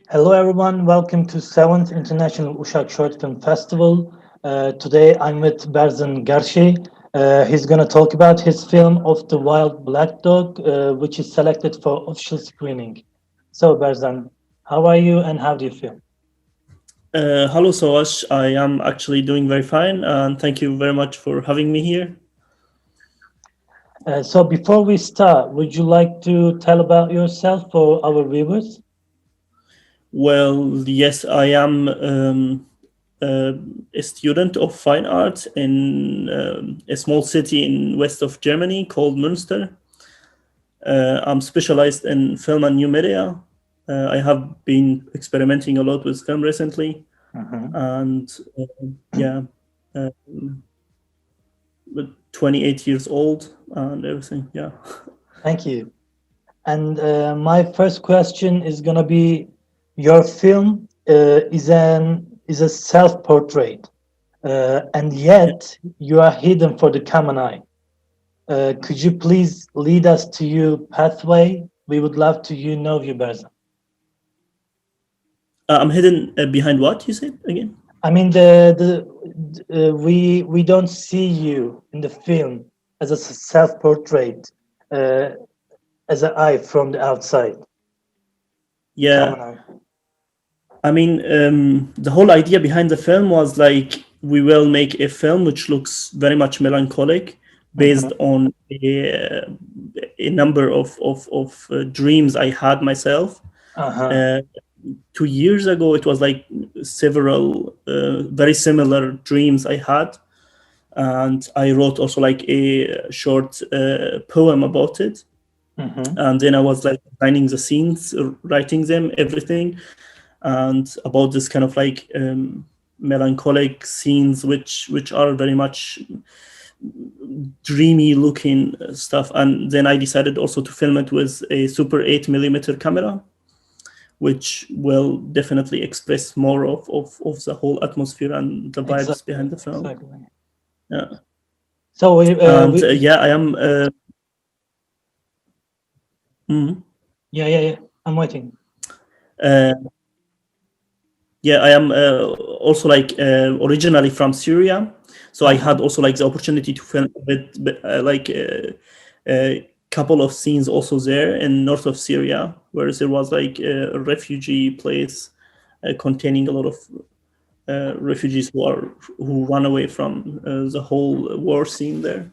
Hello, everyone. Welcome to 7th International Uşak Short Film Festival. Today, I'm with Berzan Gerśê. He's going to talk about his film Of the Wild Black Dog, which is selected for official screening. So, Berzan, how are you and how do you feel? Hello, Sawash. I am actually doing very fine, and thank you very much for having me here. So, before we start, would you like to tell about yourself for our viewers? Well, yes, I am a student of fine art in a small city in west of Germany called Münster. I'm specialized in film and new media. I have been experimenting a lot with film recently, and with 28 years old and everything. Yeah. Thank you. And my first question is going to be, your film is a self-portrait, and yet you are hidden for the common eye. Could you please lead us to your pathway? We would love to know you, Berzan. I'm hidden behind what you said again? I mean, we don't see you in the film as a self-portrait, as an eye from the outside. Yeah. Common eye. I mean, the whole idea behind the film was like we will make a film which looks very much melancholic, based on a number of dreams I had myself. 2 years ago, it was like several very similar dreams I had, and I wrote also like a short poem about it. And then I was like designing the scenes, writing them, everything, and about this kind of like melancholic scenes which are very much dreamy looking stuff. And then I decided also to film it with a super 8mm camera, which will definitely express more of the whole atmosphere and the vibes behind the film. Exactly. Yeah. So I am yeah, I'm waiting. I am also like originally from Syria, so I had also like the opportunity to film a bit like a couple of scenes also there in north of Syria, where there was like a refugee place containing a lot of refugees who run away from the whole war scene there.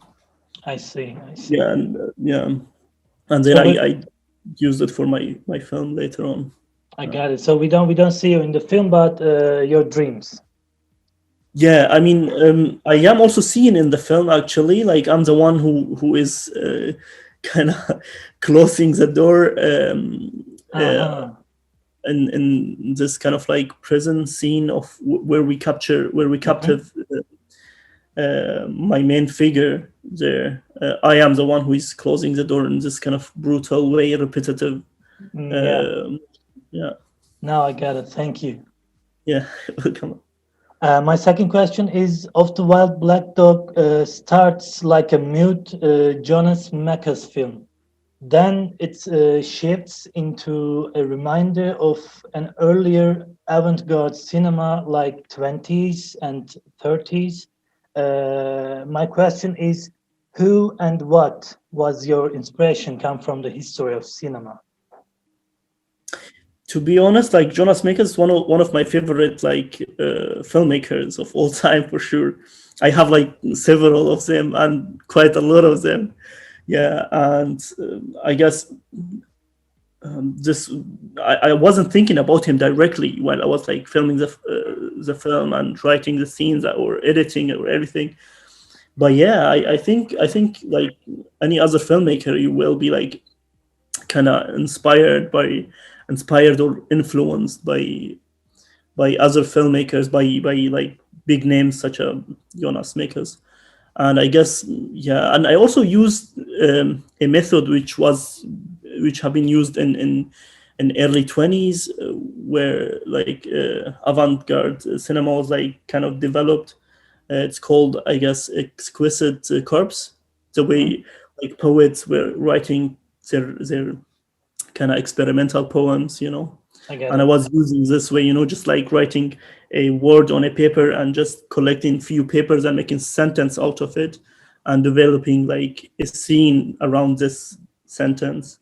I see. Yeah, and then I used it for my film later on. I got it. So we don't see you in the film, but your dreams. Yeah, I mean, I am also seen in the film actually. Like I'm the one who is kind of closing the door in this kind of like prison scene of where we captive my main figure there. I am the one who is closing the door in this kind of brutal way, repetitive. Yeah. Now I got it. Thank you. Yeah, welcome. My second question is, Of the Wild Black Dog starts like a mute Jonas Mekas film. Then it shifts into a reminder of an earlier avant-garde cinema like 20s and 30s. My question is, who and what was your inspiration come from the history of cinema? To be honest, like Jonas Mekas is one of my favorite like filmmakers of all time for sure. I have like several of them and quite a lot of them. Yeah, and I guess I wasn't thinking about him directly while I was like filming the film and writing the scenes or editing or everything. But yeah, I think like any other filmmaker, you will be like kind of inspired or influenced by other filmmakers, by like big names such as Jonas Mekas. And I guess and I also used a method which have been used in early 20s, where like avant-garde cinema was like kind of developed. It's called, I guess, exquisite corpse. the way like poets were writing their kind of experimental poems, I get and I it. was using this way, just like writing a word on a paper and just collecting few papers and making sentence out of it and developing like a scene around this sentence.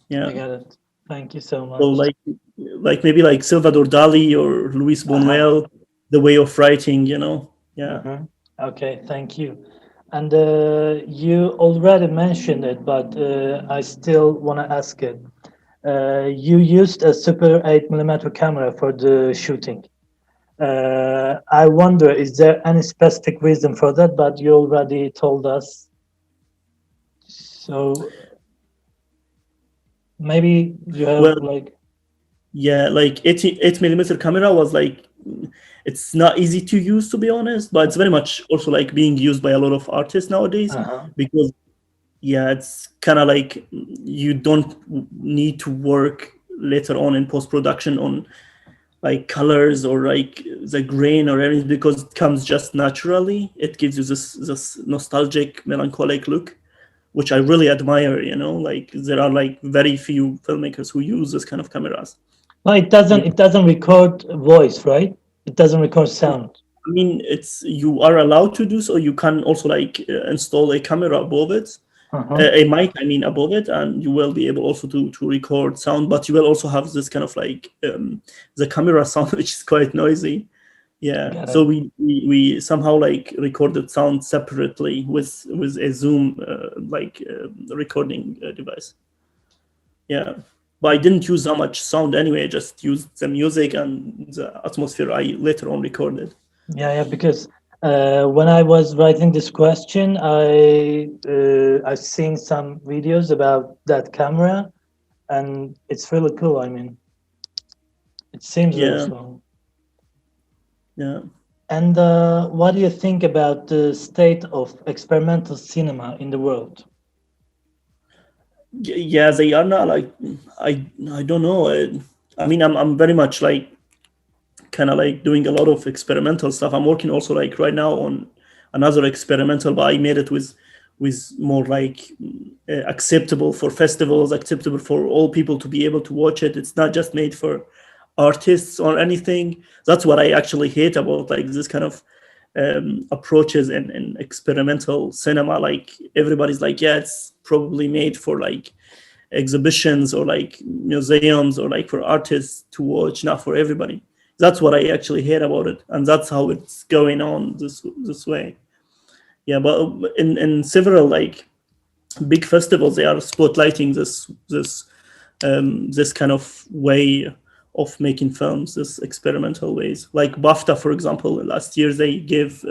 Yeah. I get it. Thank you so So much. like maybe like Salvador Dali or Luis Uh-huh. Buñuel, the way of writing, Yeah. Mm-hmm. Okay, thank you. And you already mentioned it, but I still want to ask it. You used a Super 8 millimeter camera for the shooting. I wonder, is there any specific reason for that? But you already told us. So maybe you have Well, like. yeah, like 88 millimeter camera was like it's not easy to use, to be honest, but it's very much also like being used by a lot of artists nowadays Uh-huh. because yeah, it's kind of like you don't need to work later on in post production on like colors or like the grain or anything because it comes just naturally. It gives you this nostalgic, melancholic look, which I really admire. Like there are like very few filmmakers who use this kind of cameras. No, it doesn't. It doesn't record voice, right? It doesn't record sound. I mean, it's you are allowed to do so. You can also like install a camera above it, Uh-huh. a mic, I mean, above it, and you will be able also to record sound. But you will also have this kind of like the camera sound, which is quite noisy. Yeah. Got So it. we somehow like recorded sound separately with a Zoom recording device. Yeah. But I didn't use that much sound anyway. I just used the music and the atmosphere I later on recorded. Yeah, because when I was writing this question, I've seen some videos about that camera, and it's really cool. I mean, it seems really Yeah. cool. Yeah. And what do you think about the state of experimental cinema in the world? Yeah, they are not like I don't know. I mean, I'm very much like kind of like doing a lot of experimental stuff. I'm working also like right now on another experimental, but I made it with more like acceptable for festivals, acceptable for all people to be able to watch it. It's not just made for artists or anything. That's what I actually hate about like this kind of approaches in experimental cinema. Like everybody's like, yeah, it's probably made for like exhibitions or like museums or like for artists to watch, not for everybody. That's what I actually hate about it, and that's how it's going on this way. Yeah, but in several like big festivals, they are spotlighting this kind of way of making films, this experimental ways. Like BAFTA, for example, last year they gave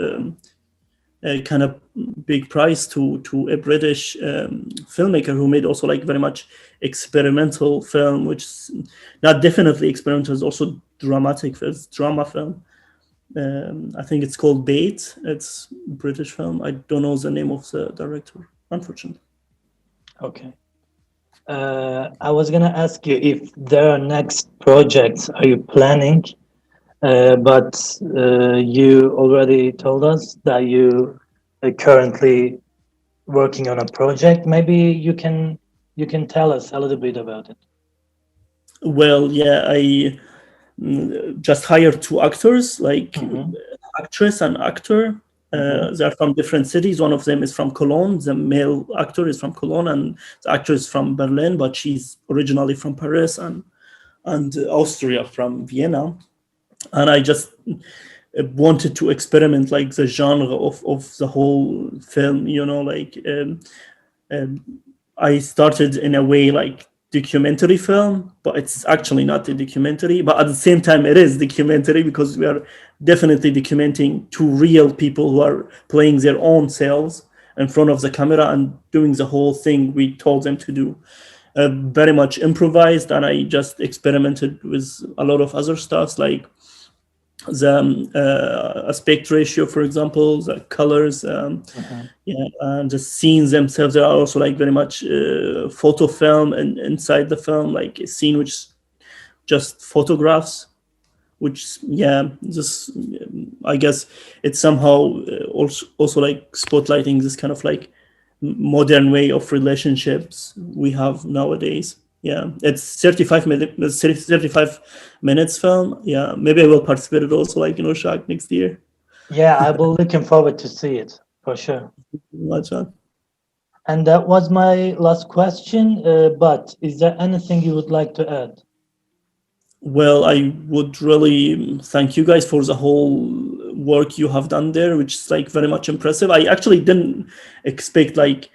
a kind of big prize to a British filmmaker who made also like very much experimental film, which is not definitely experimental, it's also dramatic, it's drama film. I think it's called Bait. It's a British film. I don't know the name of the director, unfortunately. Okay. I was gonna ask you if there are next projects are you planning, but you already told us that you are currently working on a project. Maybe you can tell us a little bit about it. Well, yeah, I just hired two actors, like Mm-hmm. actress and actor. Mm-hmm. They are from different cities. One of them is from Cologne. The male actor is from Cologne, and the actress is from Berlin, but she's originally from Paris and Austria, from Vienna. And I just wanted to experiment like the genre of the whole film, like I started in a way like documentary film, but it's actually not a documentary. But at the same time, it is documentary because we are definitely documenting two real people who are playing their own selves in front of the camera and doing the whole thing we told them to do. Very much improvised, and I just experimented with a lot of other stuff like the aspect ratio, for example, the colors, Mm-hmm. yeah, and the scenes themselves. They are also like very much photo film, and inside the film, like a scene which just photographs, which yeah, just I guess it's somehow also like spotlighting this kind of like modern way of relationships we have nowadays. Yeah, it's 35 minutes film. Yeah, maybe I will participate it also like Uşak next year. Yeah, I will looking forward to see it for sure. Much fun. And that was my last question. But is there anything you would like to add? Well, I would really thank you guys for the whole work you have done there, which is like very much impressive. I actually didn't expect like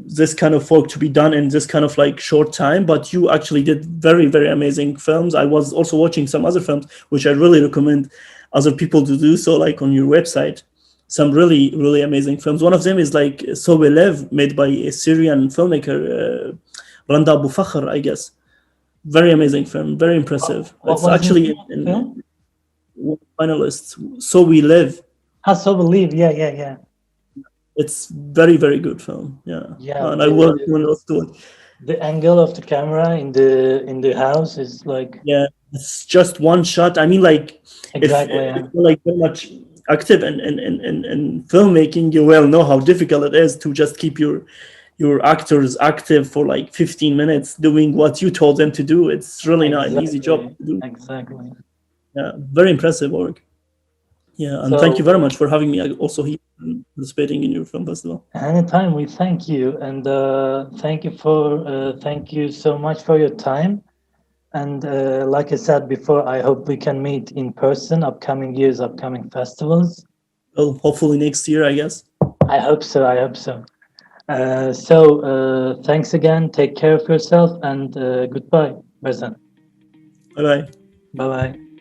this kind of work to be done in this kind of like short time, but you actually did very, very amazing films. I was also watching some other films, which I really recommend other people to do so, like on your website. Some really, really amazing films. One of them is like So We Live, made by a Syrian filmmaker, Randa Abu Fakhr, I guess. Very amazing film, very impressive. What It's was the actually name of the in film? finalists. So We Live. I so believe. Yeah. It's very, very good film. Yeah, Yeah, and I will recommend also to it. the angle of the camera in the house is like Yeah, it's just one shot. I mean, like exactly. if you're like very much active in filmmaking, you will know how difficult it is to just keep your actors active for like 15 minutes doing what you told them to do. It's really not an easy job to do. Exactly. Yeah, very impressive work. Yeah, and thank you So very much for having me also here and participating in your film festival. anytime we thank you and thank you so much for your time. And like I said before, I hope we can meet in person upcoming years, upcoming festivals. Well, hopefully next year, I guess. I hope so. I hope so. Thanks again. Take care of yourself and goodbye, Berzan. Bye bye. Bye bye.